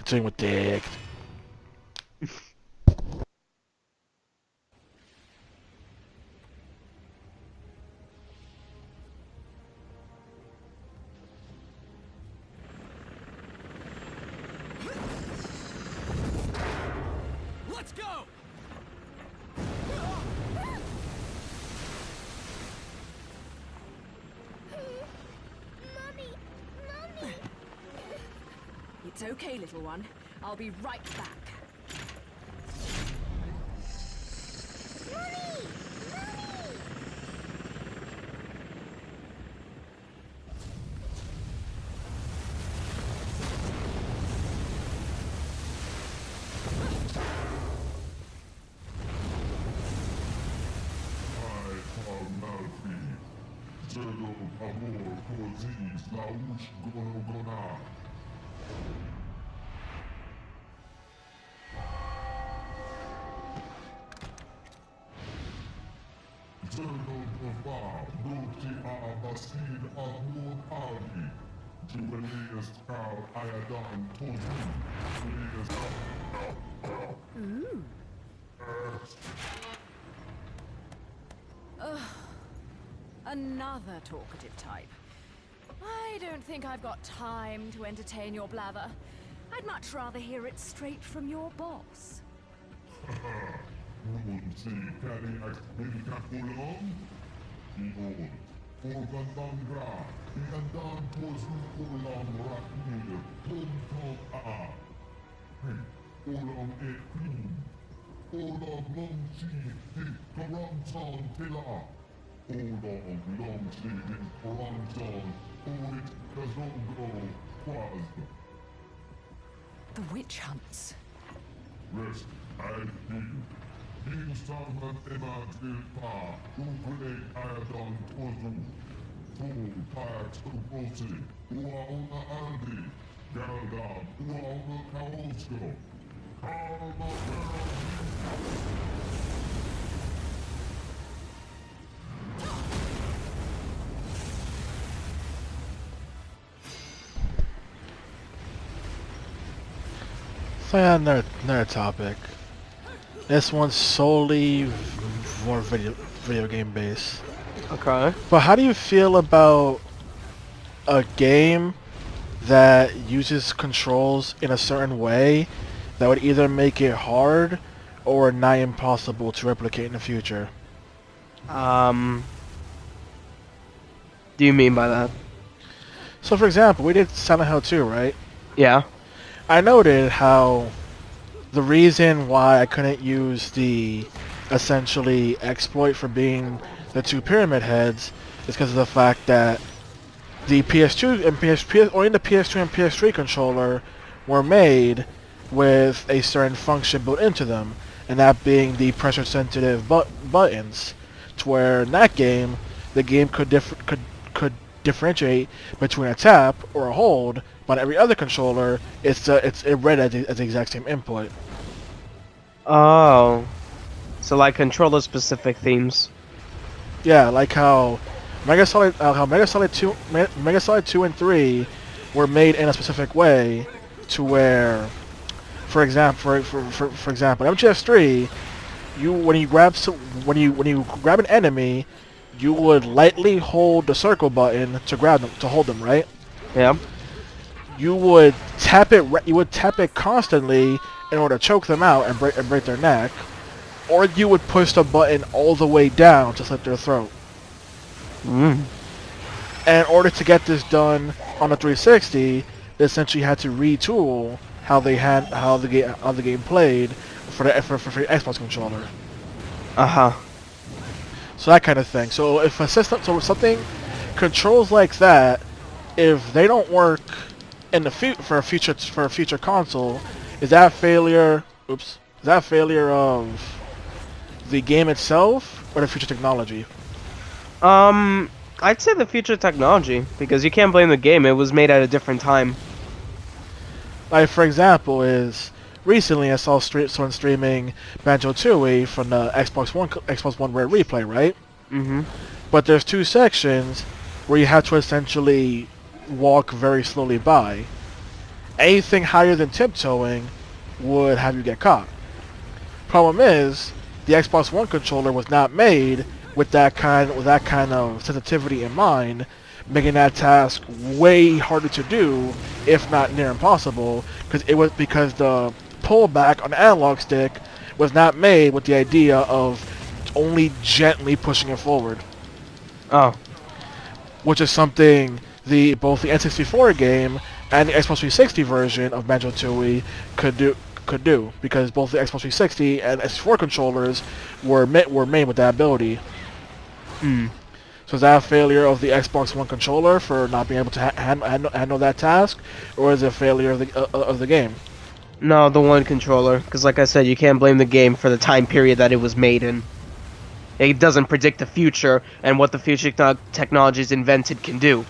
Continuing with dick. Let's go! Mommy! Mommy! It's okay, little one. I'll be right back. Mommy! Mommy! Zero amor coziz laush gonogona. Zero baba, broti abasin amor ali. Jubileus kal ayadan tozu. Jubileus Another talkative type. I don't think I've got time to entertain your blather. I'd much rather hear it straight from your boss. Rumunsi kari ak bilkakulon. Ion. Organdangra. Iandan tozu ulam raknir. Tonton a. Ulam e queen. Ulam longsi. Karantan tila. Ulam longsi din karantan. Orit kazongo. Quaz. The witch hunts. Rest, I feel. King Salman Emma Dilpa, Ukule Ayadon Tozu, Fu Pax Ubosi, Uauna Aldi, Galdam, Uauna Kaosko, Karma So yeah, another topic. This one's solely more video game based. Okay. But how do you feel about a game that uses controls in a certain way that would either make it hard or nigh impossible to replicate in the future? Do you mean by that? So for example, we did Silent Hill 2, right? Yeah. I noted how the reason why I couldn't use the essentially exploit for being the two pyramid heads is because of the fact that the PS2 and only the PS2 and PS3 controller were made with a certain function built into them, and that being the pressure sensitive buttons, to where in that game the game could differentiate between a tap or a hold, but every other controller it read as the exact same input. Oh. So like controller specific themes. Yeah, like how Mega Solid 2 and 3 were made in a specific way, to where, for example, for example, MGS3, when you grab an enemy, you would lightly hold the circle button to grab them, to hold them, right? Yeah. You would tap it. You would tap it constantly in order to choke them out and break their neck, or you would push the button all the way down to slit their throat. And in order to get this done on the 360, they essentially had to retool how the game played for the Xbox controller. So that kind of thing. So if a system, so something controls like that, if they don't work in the for a future console, is that failure? Oops, is that failure of the game itself or the future technology? I'd say the future technology, because you can't blame the game. It was made at a different time. Like for example, is recently I saw someone streaming Banjo-Tooie from the Xbox One Rare Replay, right? But there's two sections where you have to essentially walk very slowly by, anything higher than tiptoeing would have you get caught. Problem is, the Xbox One controller was not made with that kind of sensitivity in mind, making that task way harder to do, if not near impossible, because the pullback on the analog stick was not made with the idea of only gently pushing it forward, Oh. which is something both the N64 game and the Xbox 360 version of Banjo-Tooie could do, because both the Xbox 360 and N64 controllers were made with that ability. Hmm. So is that a failure of the Xbox One controller for not being able to handle that task, or is it a failure of the game? No, the one controller. Because like I said, you can't blame the game for the time period that it was made in. It doesn't predict the future and what the future technologies invented can do.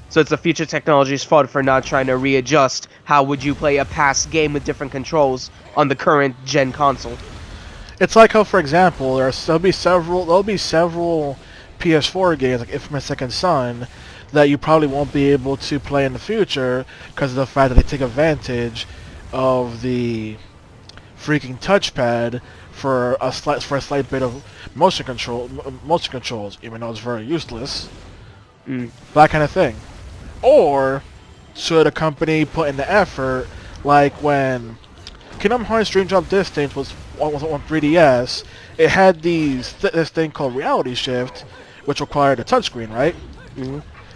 So it's the future technology's fault for not trying to readjust how would you play a past game with different controls on the current gen console. It's like how, for example, there'll be several PS4 games like Infamous Second Son that you probably won't be able to play in the future because of the fact that they take advantage of the freaking touchpad for a slight bit of motion controls, even though it's very useless. That kind of thing. Or should a company put in the effort, like when Kingdom Hearts Dream Drop Distance was on 3DS, it had this thing called Reality Shift, which required a touchscreen, right?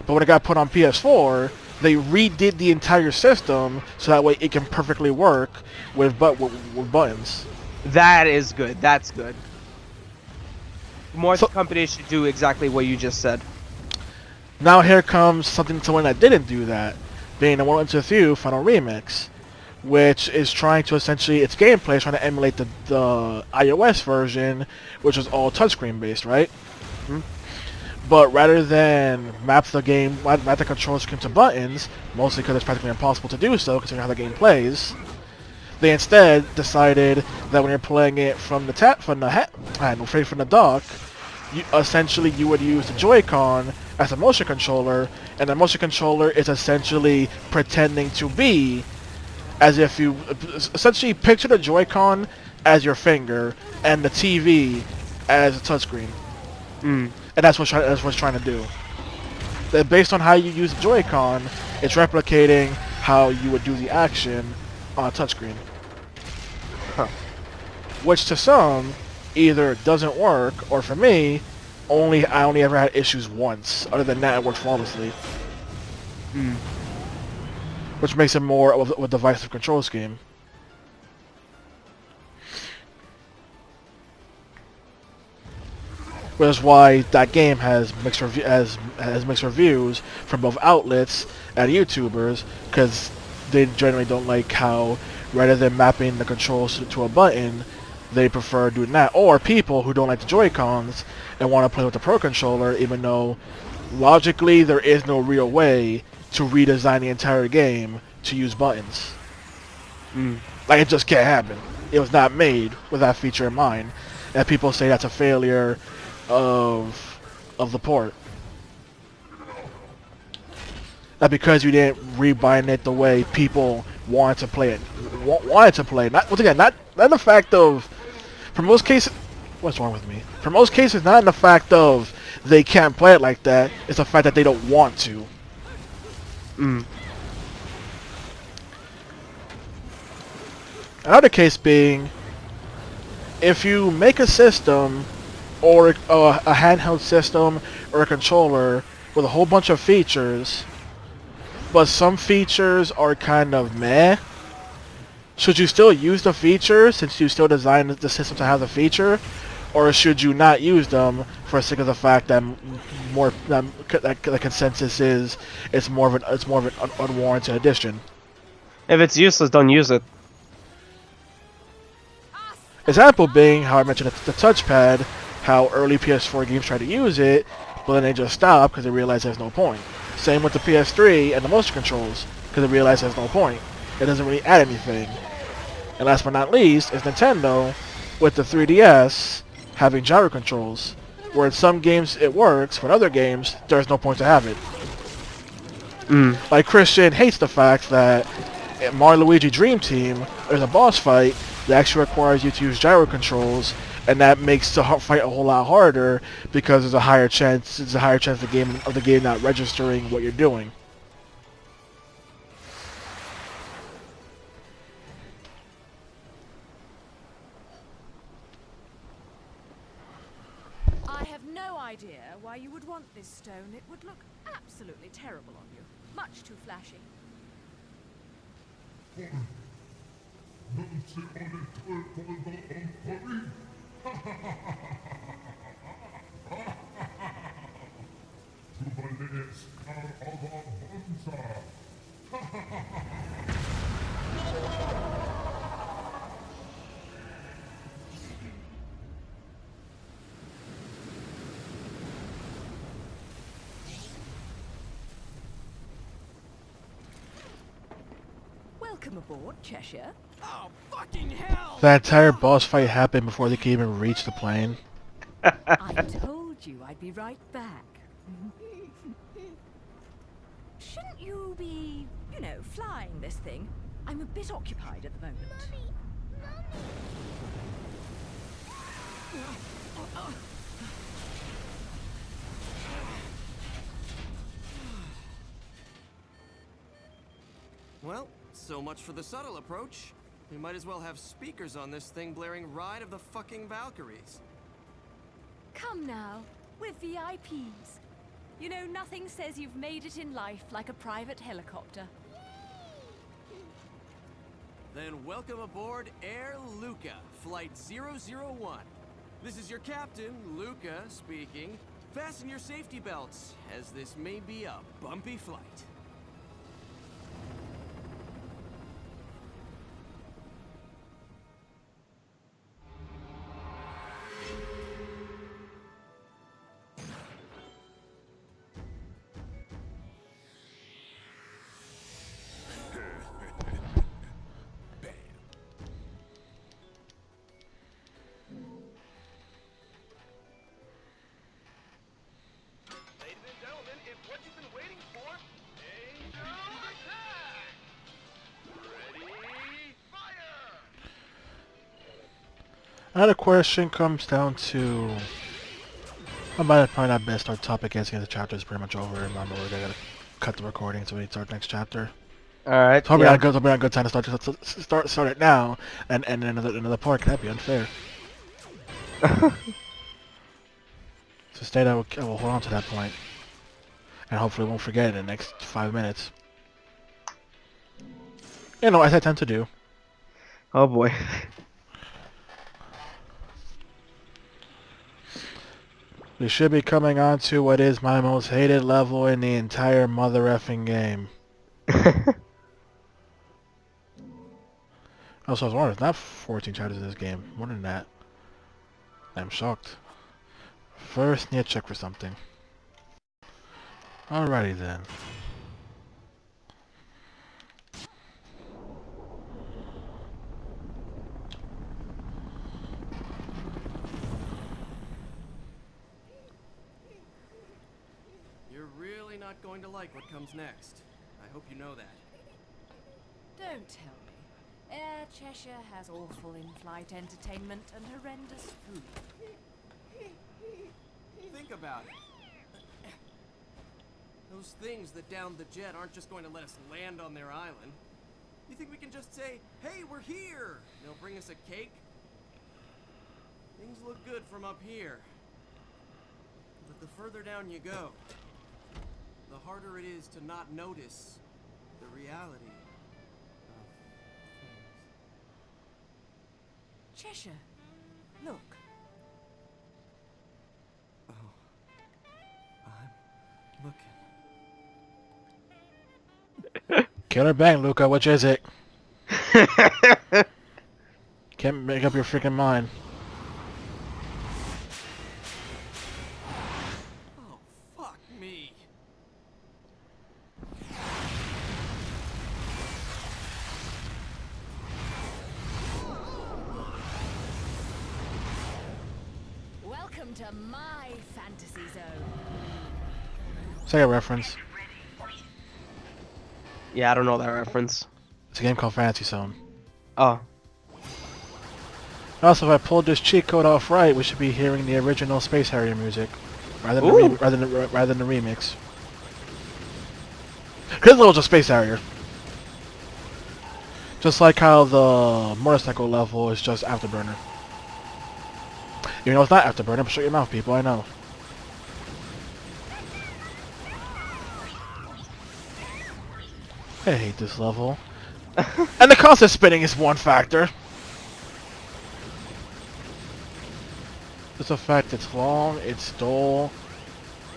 But when it got put on PS4, they redid the entire system so that way it can perfectly work with buttons. That is good. That's good. More companies should do exactly what you just said. Now here comes someone that didn't do that, being the One Into Few Final Remix, which is trying to essentially, its gameplay is trying to emulate the iOS version, which was all touchscreen based, right? But rather than map the control scheme to buttons, mostly because it's practically impossible to do so considering how the game plays, they instead decided that when you're playing it from the dock, you would use the Joy-Con as a motion controller, and the motion controller is essentially pretending to be as if you essentially picture the Joy-Con as your finger and the TV as a touchscreen. And that's what it's trying to do. That based on how you use the Joy-Con, it's replicating how you would do the action on a touchscreen. Which to some either doesn't work, or for me, I only ever had issues once. Other than that, it worked flawlessly. Which makes it more of a divisive control scheme. Which is why that game has mixed reviews from both outlets and YouTubers, because they generally don't like how, rather than mapping the controls to a button, they prefer doing that. Or people who don't like the Joy-Cons and want to play with the Pro Controller, even though logically there is no real way to redesign the entire game to use buttons. Like, it just can't happen. It was not made with that feature in mind. And people say that's a failure of the port. That because you didn't rebind it the way people wanted to play it. Not, once again, not the fact of, for most cases, what's wrong with me? For most cases, not in the fact of they can't play it like that, it's the fact that they don't want to. Another case being, if you make a system, or a handheld system, or a controller with a whole bunch of features, but some features are kind of meh, should you still use the feature since you still designed the system to have the feature, or should you not use them for the sake of the fact that the consensus is it's more of an unwarranted addition? If it's useless, don't use it. Example being how I mentioned the touchpad, how early PS4 games tried to use it, but then they just stopped because they realized there's no point. Same with the PS3 and the motion controls, because they realized there's no point. It doesn't really add anything. And last but not least is Nintendo with the 3DS having gyro controls, where in some games it works, but in other games there's no point to have it. Mm. Like Christian hates the fact that in Mario Luigi Dream Team, there's a boss fight that actually requires you to use gyro controls, and that makes the fight a whole lot harder because there's a higher chance. It's a higher chance of the game not registering what you're doing. I have no idea why you would want this stone. It would look absolutely terrible on you. Much too flashy. Welcome aboard, Cheshire. Oh, fucking hell! That entire boss fight happened before they could even reach the plane. I told you I'd be right back. Shouldn't you be, you know, flying this thing? I'm a bit occupied at the moment. Well, so much for the subtle approach. We might as well have speakers on this thing blaring Ride of the fucking Valkyries. Come now, we're VIPs. You know, nothing says you've made it in life like a private helicopter. Then welcome aboard Air Luca, Flight 001. This is your captain, Luca, speaking. Fasten your safety belts, as this may be a bumpy flight. Another question comes down to... probably not best. Our topic is the chapter is pretty much over, and I'm already gotta cut the recording so we start next chapter. Alright. Probably Yeah. not a good time to start it now and another part. That'd be unfair. So instead, I will hold on to that point, and hopefully won't forget it in the next 5 minutes. You know, as I tend to do. Oh boy. We should be coming on to what is my most hated level in the entire mother effing game. Also, I was wondering, it's not 14 chapters in this game. More than that. I'm shocked. First, need to check for something. Alrighty then. You're really not going to like what comes next. I hope you know that. Don't tell me. Air Cheshire has awful in-flight entertainment and horrendous food. Think about it. Those things that downed the jet aren't just going to let us land on their island. You think we can just say, hey, we're here? They'll bring us a cake? Things look good from up here. But the further down you go, the harder it is to not notice the reality of things. Cheshire, look. I'm looking. Killer Bang, Luca, which is it? Can't make up your freaking mind. Oh, fuck me. Welcome to my fantasy zone. Second reference. Yeah, I don't know that reference. It's a game called Fantasy Zone. Oh. Also, if I pulled this cheat code off right, we should be hearing the original Space Harrier music, rather than Ooh. rather than the remix. Because it was a Space Harrier. Just like how the motorcycle level is just Afterburner. Even though it's not Afterburner, but shut your mouth, people. I know. I hate this level. And the constant spinning is one factor. Just the fact it's long, it's dull.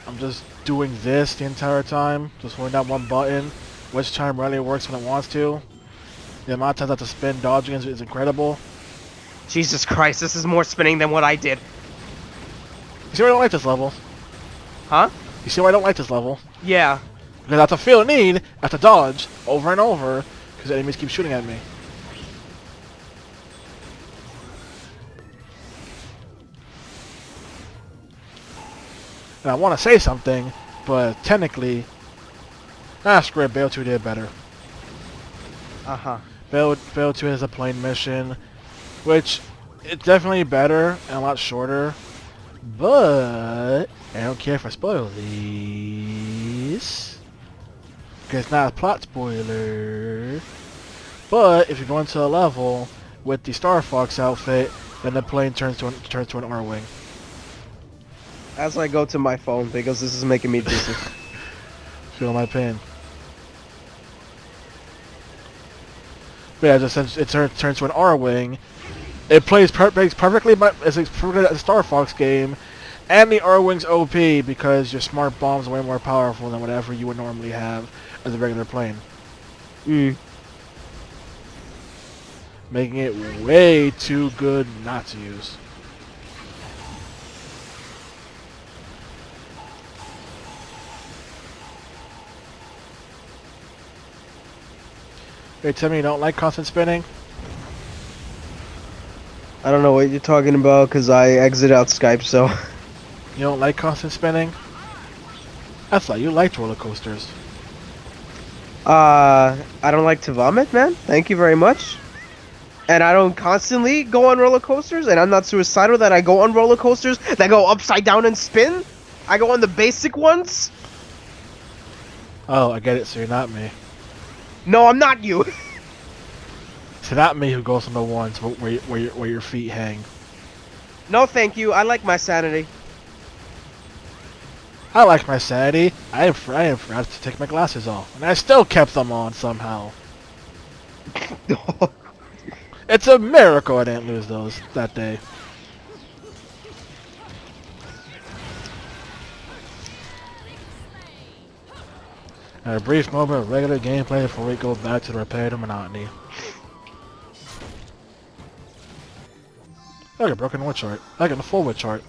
I'm just doing this the entire time. Just holding down one button, which time rarely works when it wants to. The amount of times I have to spin dodging is incredible. Jesus Christ, this is more spinning than what I did. You see why I don't like this level? Huh? You see why I don't like this level? Yeah. Because I have to feel a need, I have to dodge over and over, because enemies keep shooting at me. And I want to say something, but technically, screw it, Bayo 2 did better. Uh-huh. Bayo 2 is a plain mission, which it's definitely better and a lot shorter, but I don't care if I spoil these, because it's not a plot spoiler. But if you go into a level with the Star Fox outfit, then the plane turns to an R-wing. As I go to my phone, because this is making me dizzy. Feel my pain. But yeah, just it turns to an R-wing. It plays perfectly as a Star Fox game, and the R-wing's OP because your smart bomb's way more powerful than whatever you would normally have as a regular plane. Making it way too good not to use. Wait, tell me you don't like constant spinning? I don't know what you're talking about, because I exit out Skype, so... You don't like constant spinning? I thought you liked roller coasters. I don't like to vomit, man. Thank you very much. And I don't constantly go on roller coasters, and I'm not suicidal that I go on roller coasters that go upside down and spin. I go on the basic ones. Oh, I get it, so you're not me. No, I'm not you. So not me who goes on the ones where your feet hang. No, thank you. I like my sanity. I like my sanity. I forgot to take my glasses off, and I still kept them on somehow. It's a miracle I didn't lose those that day. A brief moment of regular gameplay before we go back to the repetitive monotony. I got a broken wood chart. I got a full wood chart.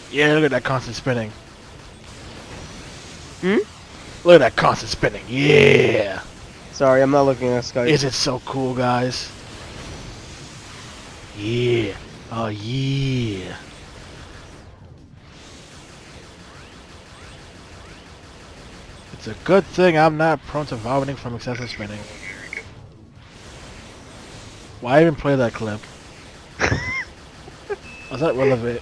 Yeah, look at that constant spinning. Look at that constant spinning. Yeah. Sorry, I'm not looking at Skype. Is it so cool, guys? Yeah. Oh, yeah. It's a good thing I'm not prone to vomiting from excessive spinning. Why even play that clip? Was that relevant?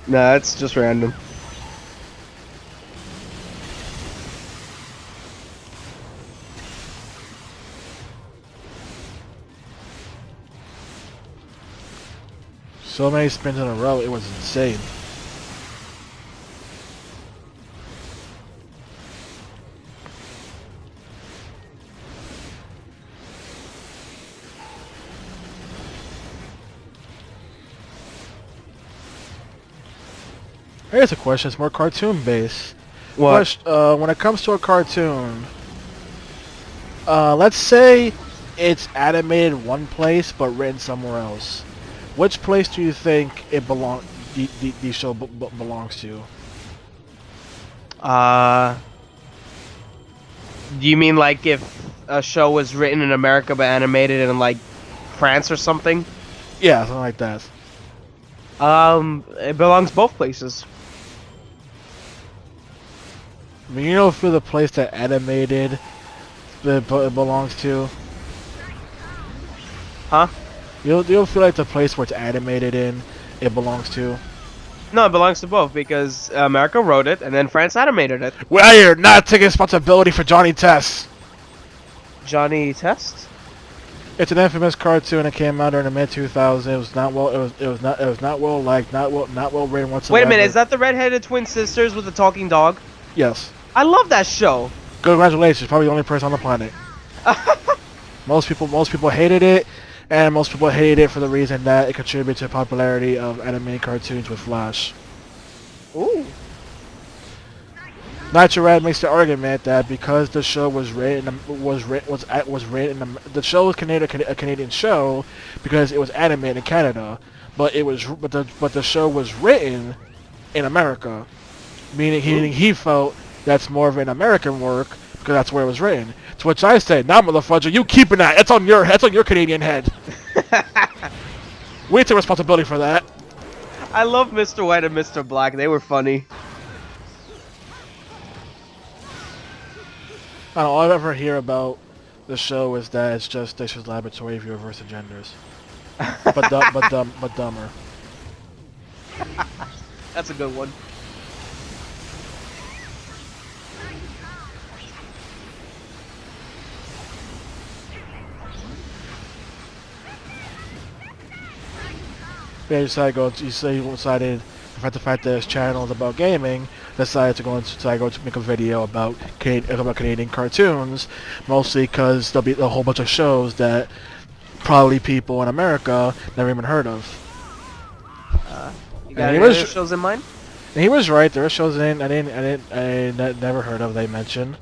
Nah, it's just random. So many spins in a row, it was insane. Here's a question, it's more cartoon based. What? When it comes to a cartoon, let's say it's animated one place but written somewhere else. Which place do you think it the show belongs to? Do you mean like if a show was written in America but animated in like France or something? Yeah, something like that. It belongs both places. I mean, you know, for the place that animated it belongs to. Huh? You'll feel like the place where it's animated in, it belongs to. No, it belongs to both because America wrote it and then France animated it. We are not taking responsibility for Johnny Test. Johnny Test? It's an infamous cartoon that came out during the mid 2000s. It was not well. It was not well liked. Not well written whatsoever. Wait a minute, is that the redheaded twin sisters with the talking dog? Yes. I love that show. Congratulations. Probably the only person on the planet. Most people hated it, and most people hated it for the reason that it contributed to the popularity of anime cartoons with Flash. Ooh. Nitrad makes the argument that because the show the show was a Canadian show because it was animated in Canada, but the show was written in America, meaning he felt that's more of an American work because that's where it was written. To which I say, nah, motherfucker, you keeping that? It's on your Canadian head. We take responsibility for that. I love Mr. White and Mr. Black. They were funny. I don't know, all I ever hear about the show is that it's just Dexter's Laboratory of reverse genders, but dumber. That's a good one. They decided the fact that his channel is about gaming, decided to go to make a video about Canadian cartoons, mostly because there'll be a whole bunch of shows that probably people in America never even heard of. You got any other shows in mind? And he was right. There are shows I never heard of. They mentioned,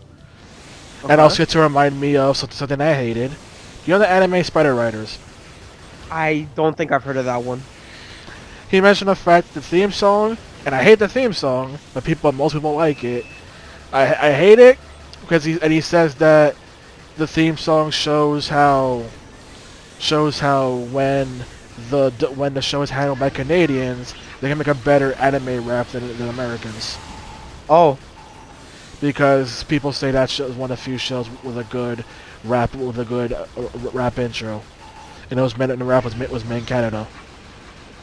and also to remind me of something I hated. You know the anime Spider Riders? I don't think I've heard of that one. He mentioned the fact the theme song, and I hate the theme song, but most people like it. I hate it because he says that the theme song shows how when the show is handled by Canadians, they can make a better anime rap than Americans. Oh. Because people say that show is one of the few shows with a good rap intro, and the rap was made in Canada.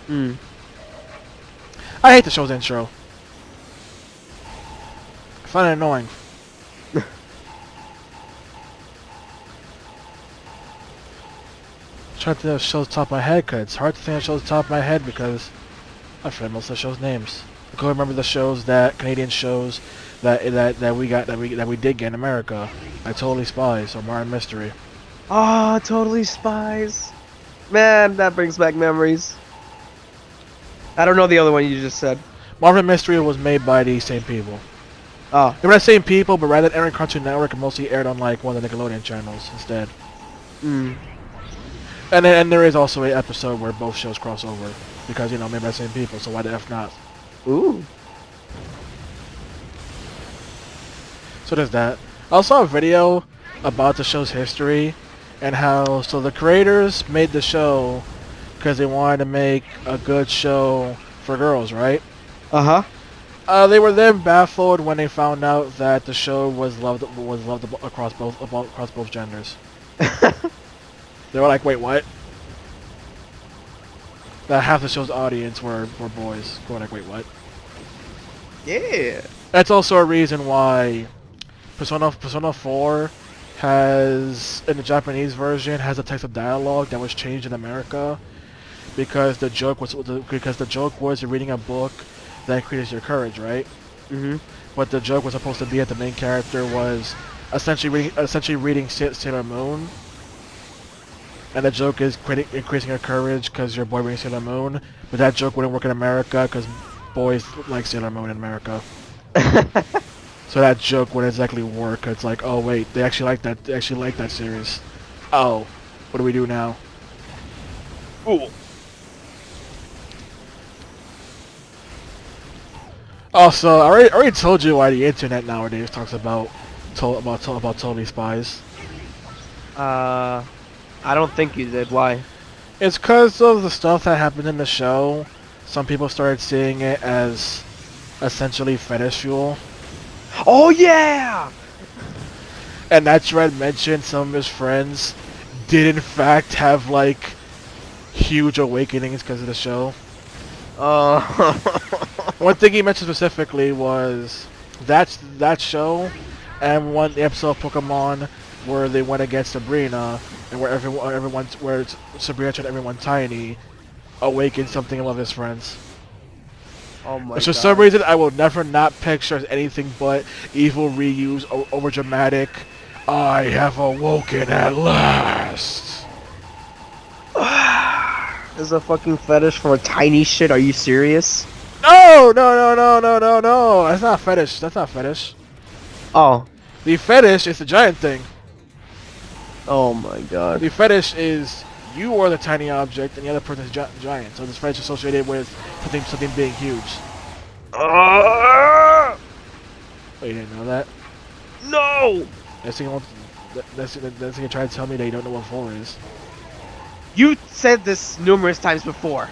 Hmm. I hate the show's intro. I find it annoying. I'm trying to think of the show's top of my head, cause it's hard to think of the show's top of my head because I forget most of the show's names. I can remember the shows Canadian shows that we did get in America. Like Totally Spies or Modern Mystery. Ah, Totally Spies. Man, that brings back memories. I don't know the other one you just said. Marvin Mystery was made by the same people. Oh. They were the same people, but rather than airing Cartoon Network, it mostly aired on like one of the Nickelodeon channels instead. Hmm. And there is also an episode where both shows cross over because made by the same people. So why the F not? Ooh. So there's that. I also saw a video about the show's history and how the creators made the show because they wanted to make a good show for girls, right? They were then baffled when they found out that the show was loved across both genders. They were like, wait, what? That half the show's audience were boys. Going like, wait, what? Yeah. That's also a reason why Persona 4 has, in the Japanese version, has a text of dialogue that was changed in America because the joke was you're reading a book that increases your courage, right? Mm-hmm. But the joke was supposed to be that the main character was essentially reading Sailor Moon, and the joke is increasing your courage because your boy reading Sailor Moon. But that joke wouldn't work in America because boys like Sailor Moon in America. So that joke wouldn't exactly work. It's like, oh wait, they actually like that. They actually like that series. Oh, what do we do now? Ooh. Also, I already told you why the internet nowadays talks about about Totally Spies. I don't think you did. Why? It's because of the stuff that happened in the show. Some people started seeing it as essentially fetish fuel. Oh yeah! And that Dredd mentioned some of his friends did in fact have like huge awakenings because of the show. One thing he mentioned specifically was that show and one episode of Pokemon where they went against Sabrina and where where Sabrina turned everyone tiny awakened something of his friends. Oh my Which god. for some reason I will never not picture as anything but evil reuse, over dramatic. I have awoken at last. There's a fucking fetish for tiny shit. Are you serious? No, no, no, no, no, no, no. That's not fetish. That's not fetish. Oh. The fetish is the giant thing. Oh my god. The fetish is you are the tiny object and the other person is giant. So this fetish is associated with something being huge. Oh, you didn't know that? No! That's thing you're trying to tell me that you don't know what 4 is. You said this numerous times before.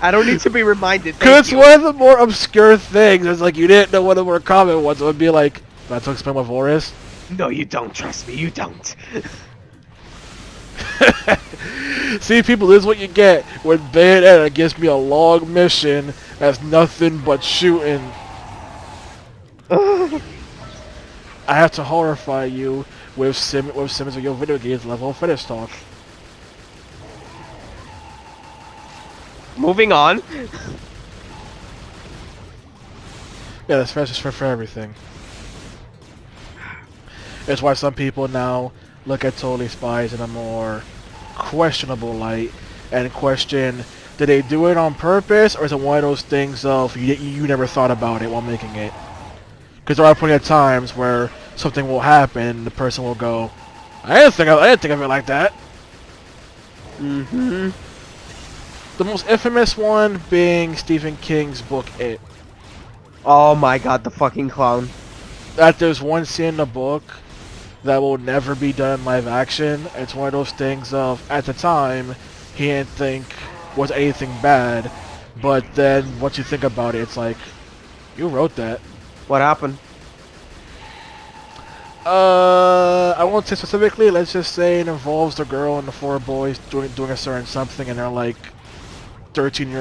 I don't need to be reminded. Because it's one of the more obscure things. It's like you didn't know what the more common ones. It would be like, do I have to explain what 4 is? No, you don't. Trust me, you don't. See, people, this is what you get when Bayonetta gives me a long mission that's nothing but shooting. I have to horrify you with Sims of your video games level of fetish talk. Moving on. Yeah, that's fetish for everything. It's why some people now look at Totally Spies in a more questionable light and question, did they do it on purpose or is it one of those things of you never thought about it while making it? Because there are plenty of times where something will happen and the person will go, I didn't think of it like that. Mm-hmm. The most infamous one being Stephen King's book It. Oh my god, the fucking clown. That there's one scene in the book that will never be done in live action. It's one of those things of, at the time, he didn't think was anything bad, but then once you think about it, it's like, you wrote that. What happened? I won't say specifically, let's just say it involves the girl and the 4 boys doing a certain something and they're like 13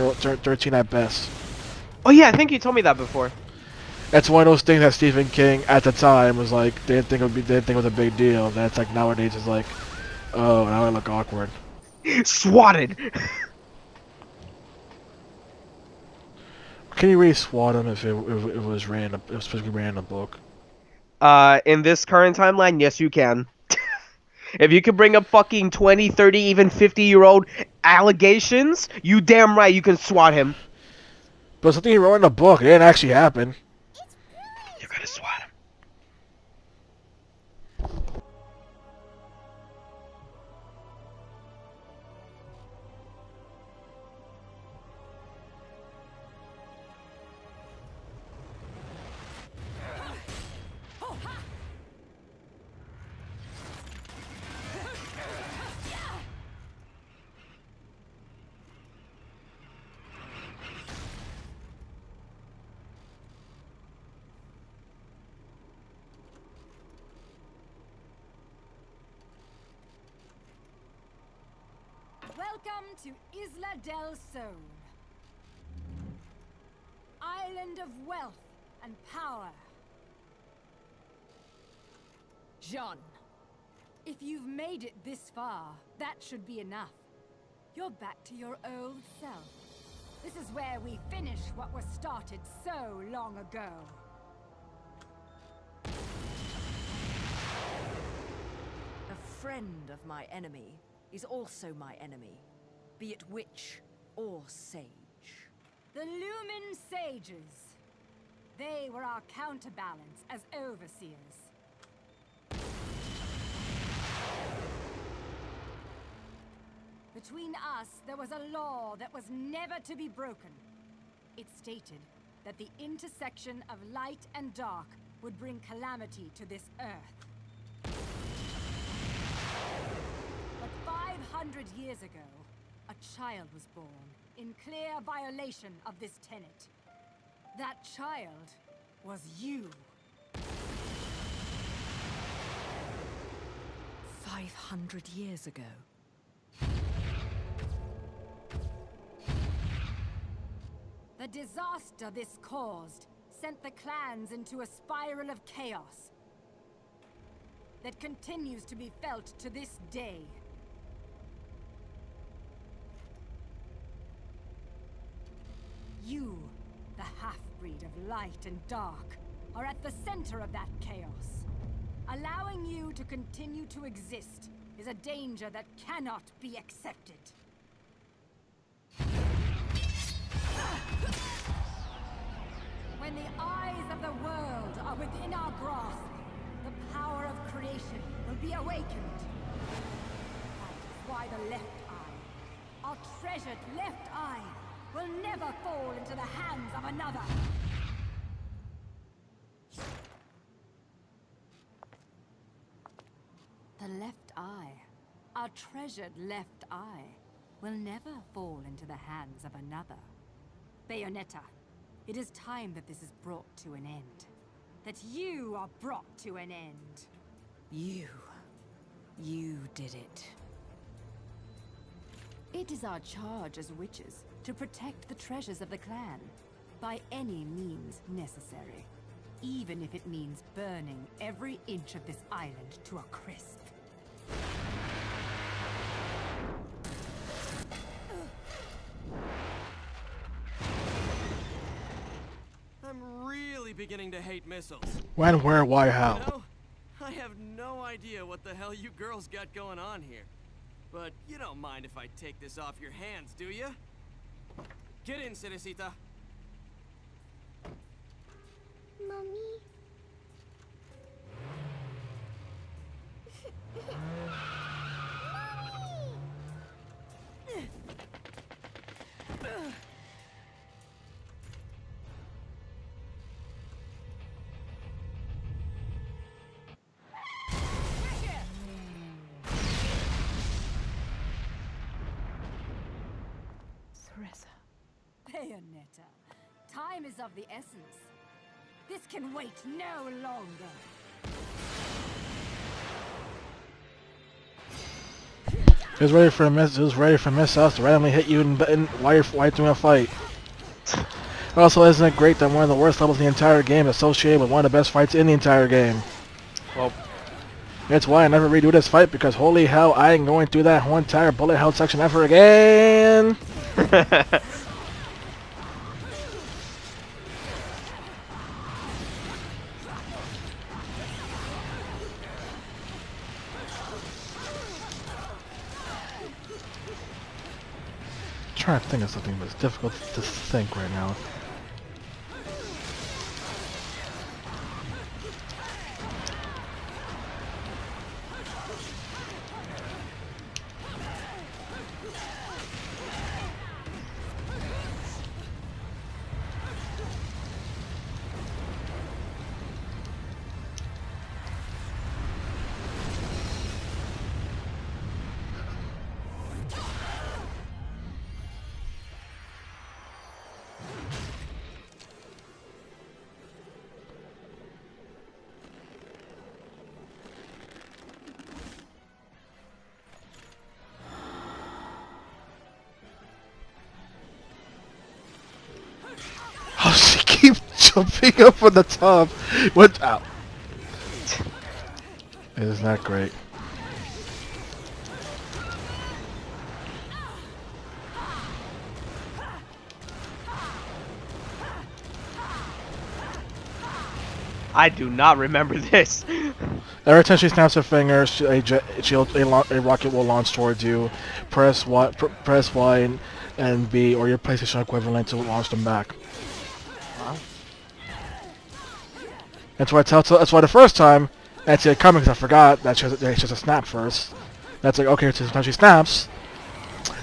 at best. Oh yeah, I think you told me that before. That's one of those things that Stephen King at the time was like didn't think it was a big deal. That's like nowadays is like, oh, now I look awkward. Swatted. Can you really swat him if it was random? It was supposed to be random book. In this current timeline, yes you can. If you can bring up fucking 20, 30, even 50-year-old allegations, you damn right you can swat him. But something he wrote in the book, it didn't actually happen. You're gonna swat him. Welcome to Isla del Sol. Island of wealth and power. Jean, if you've made it this far, that should be enough. You're back to your old self. This is where we finish what was started so long ago. A friend of my enemy is also my enemy, be it witch or sage. The Lumen Sages. They were our counterbalance as overseers. Between us, there was a law that was never to be broken. It stated that the intersection of light and dark would bring calamity to this Earth. But 500 years ago, a child was born in clear violation of this tenet. That child was you. 500 years ago. The disaster this caused sent the clans into a spiral of chaos that continues to be felt to this day. You, the half-breed of light and dark, are at the center of that chaos. Allowing you to continue to exist is a danger that cannot be accepted. When the eyes of the world are within our grasp, the power of creation will be awakened. That is why the left eye, our treasured left eye, will never fall into the hands of another. The left eye, our treasured left eye, will never fall into the hands of another. Bayonetta, it is time that this is brought to an end. That you are brought to an end. You did it. It is our charge as witches to protect the treasures of the clan, by any means necessary. Even if it means burning every inch of this island to a crisp. I'm really beginning to hate missiles. When, where, why, You how? know, I have no idea what the hell you girls got going on here. But you don't mind if I take this off your hands, do you? Get in, Cerecita. Mommy. Bayonetta, time is of the essence. This can wait no longer. It was ready for a miss. It was ready for Miss Us to randomly hit you while you're doing a fight. Also, isn't it great that one of the worst levels in the entire game is associated with one of the best fights in the entire game? Well, That's why I never redo this fight, because holy hell, I ain't going through that whole entire bullet hell section ever again. Trying to think of something, but it's difficult to think right now. Oh, she keeps jumping up on the top. What? Ow. Isn't that great? I do not remember this. Every time she snaps her fingers, a rocket will launch towards you. Press Y and B or your PlayStation equivalent to launch them back. Wow. That's why the first time I had to see it coming, because I forgot that she has a snap first. That's like, okay, so sometimes she snaps.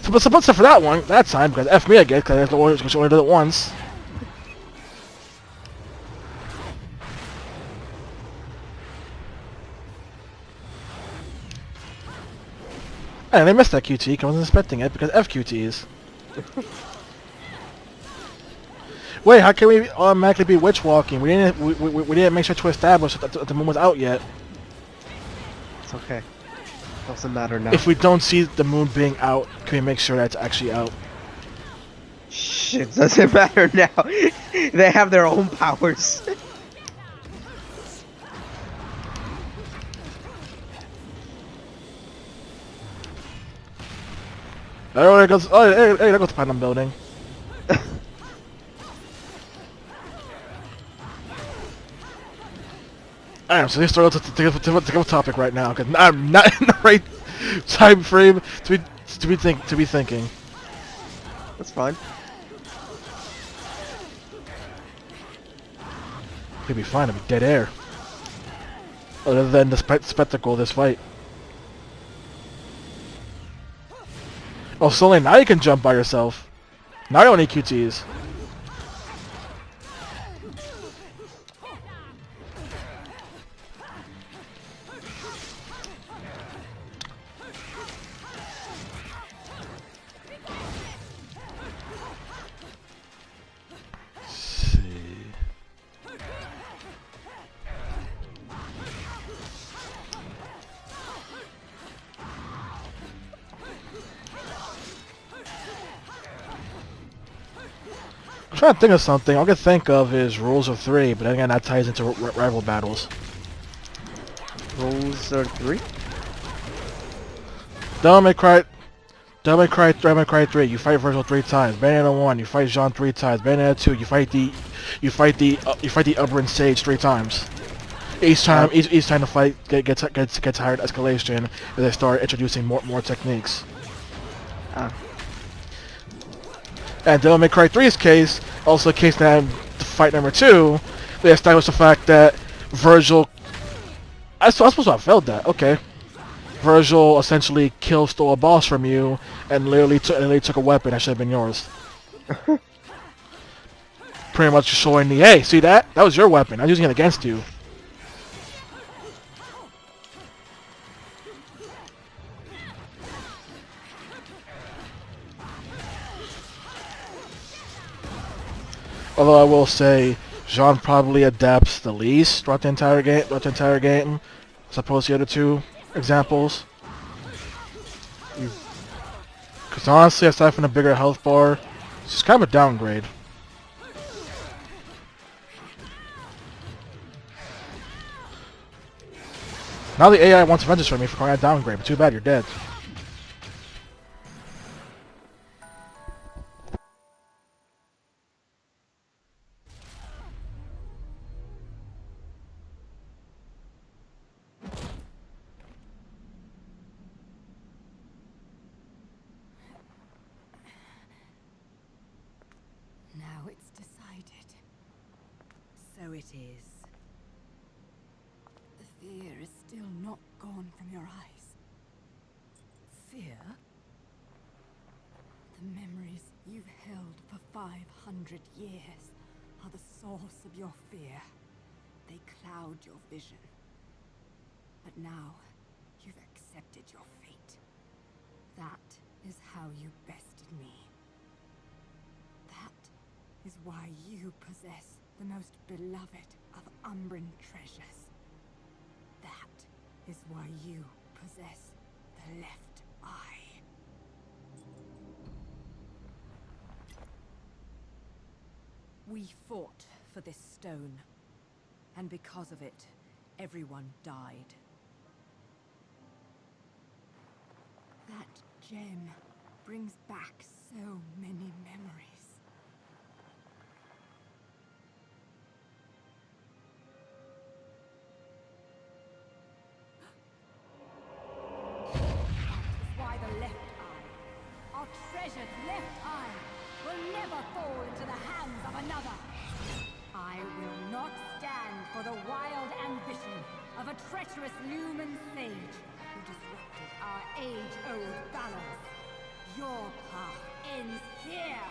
So, but except for that time, because F me again, because she only did it once. And they missed that QT, 'cause I wasn't expecting it, because FQTs. Wait, how can we automatically be witch walking? We didn't make sure to establish that the moon was out yet. It's okay. Doesn't matter now. If we don't see the moon being out, can we make sure that it's actually out? Shit, doesn't matter now. They have their own powers. Oh, there goes. Oh, hey, there goes the Platinum Building. Alright, so let's start to topic right now, because I'm not in the right time frame to be thinking. That's fine. It'd be fine. It'd be dead air. Other than the spectacle of this fight. Oh, Soleil, now you can jump by yourself. Now you don't need QTs. I'm trying to think of something. All I can think of is Rules of 3, but then again that ties into rival battles. Rules are 3? Devil May Cry 3, you fight Virgil 3 times. Bayonetta 1, you fight Jean 3 times. Bayonetta 2, you fight the Umbran Sage 3 times. Each time the fight gets higher escalation as they start introducing more techniques. And Devil May Cry 3's case, also the case that fight number 2, they established the fact that Virgil... I suppose I failed that, okay. Virgil essentially stole a boss from you, and literally took a weapon that should have been yours. Pretty much showing the, hey, see that? That was your weapon, I'm using it against you. Although I will say, Jean probably adapts the least throughout the entire game, as opposed to the other two examples. Because honestly, aside from the bigger health bar, it's just kind of a downgrade. Now the AI wants vengeance from me for calling that downgrade, but too bad, you're dead. Now it's decided. So it is. The fear is still not gone from your eyes. Fear? The memories you've held for 500 years are the source of your fear. They cloud your vision. But now, you've accepted your fate. That is how you bested me. That is why you possess the most beloved of Umbran treasures. That is why you possess the left eye. We fought for this stone. And because of it, everyone died. That gem brings back so many memories. Why the left eye, our treasured left eye, will never fall into the hands of another. I will not stand for the wild ambition of a treacherous Lumen sage who disrupted our age-old balance. Your path ends here!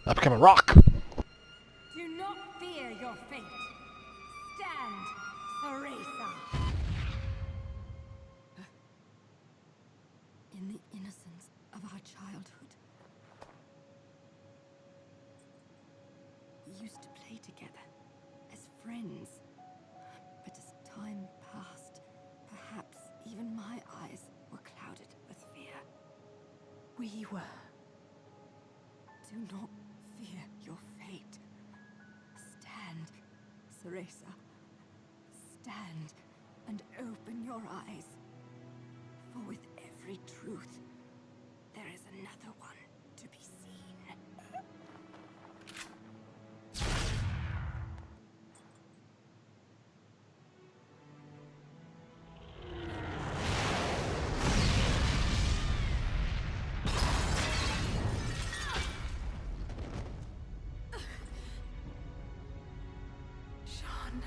I become a rock. Do not fear your fate. Stand, Theresa. In the innocence of our childhood, we used to play together as friends. But as time passed, perhaps even my eyes were clouded with fear. We were. Do not fear your fate. Stand, Theresa. Stand and open your eyes. For with every truth, there is another one to be seen. Sean.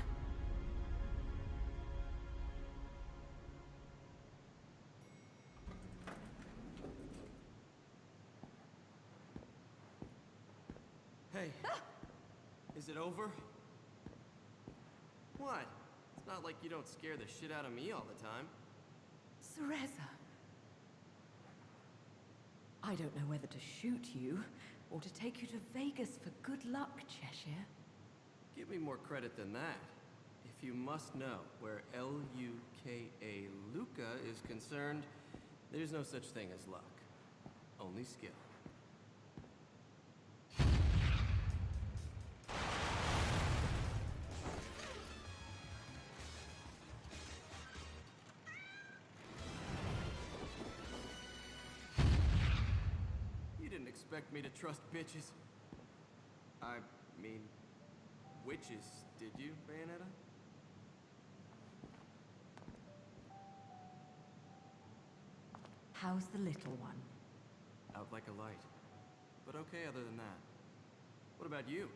Hey, is it over? What? It's not like you don't scare the shit out of me all the time. Theresa. I don't know whether to shoot you or to take you to Vegas for good luck, Cheshire. Give me more credit than that. If you must know where L-U-K-A Luca is concerned, there's no such thing as luck. Only skill. You didn't expect me to trust bitches. I mean, witches, did you, Bayonetta? How's the little one? Out like a light. But okay other than that. What about you?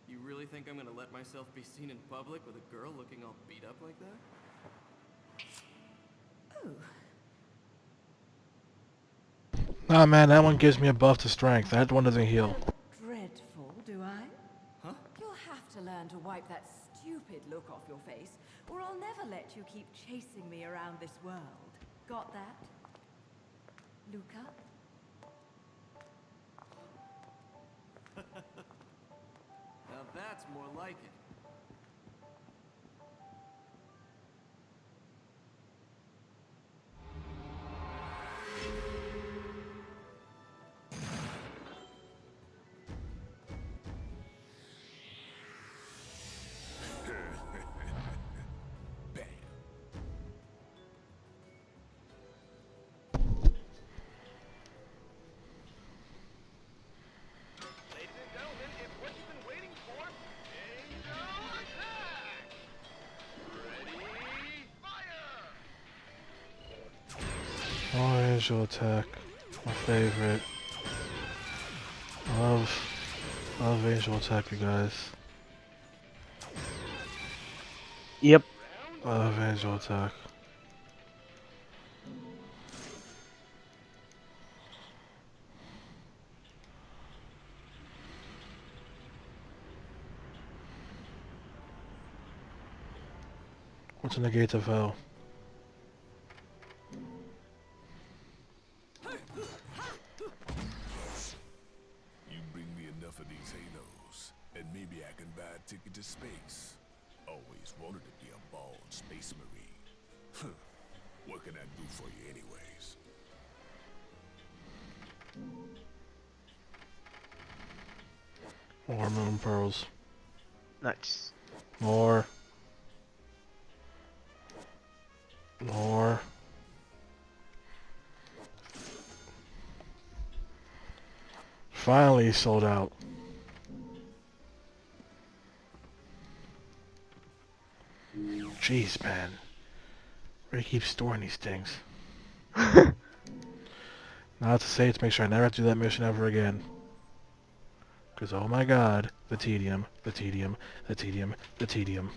You really think I'm gonna let myself be seen in public with a girl looking all beat up like that? Oh, Nah, man, that one gives me a buff to strength. That one doesn't heal. dreadful, do I? Huh? You'll have to learn to wipe that stupid look off your face, or I'll never let you keep chasing me around this world. Got that? Luca? Now that's more like it. Oh, angel attack. My favorite. Love angel attack, you guys. Yep. Love angel attack. What's in the gates of hell? You bring me enough of these halos, and maybe I can buy a ticket to space. Always wanted to be a bald space marine. What can I do for you anyways? More moon pearls. Nice. More. More. Finally sold out. Jeez, man. Where do you keep storing these things? Not to say to make sure I never have to do that mission ever again. Because, oh my god, the tedium, the tedium, the tedium, the tedium.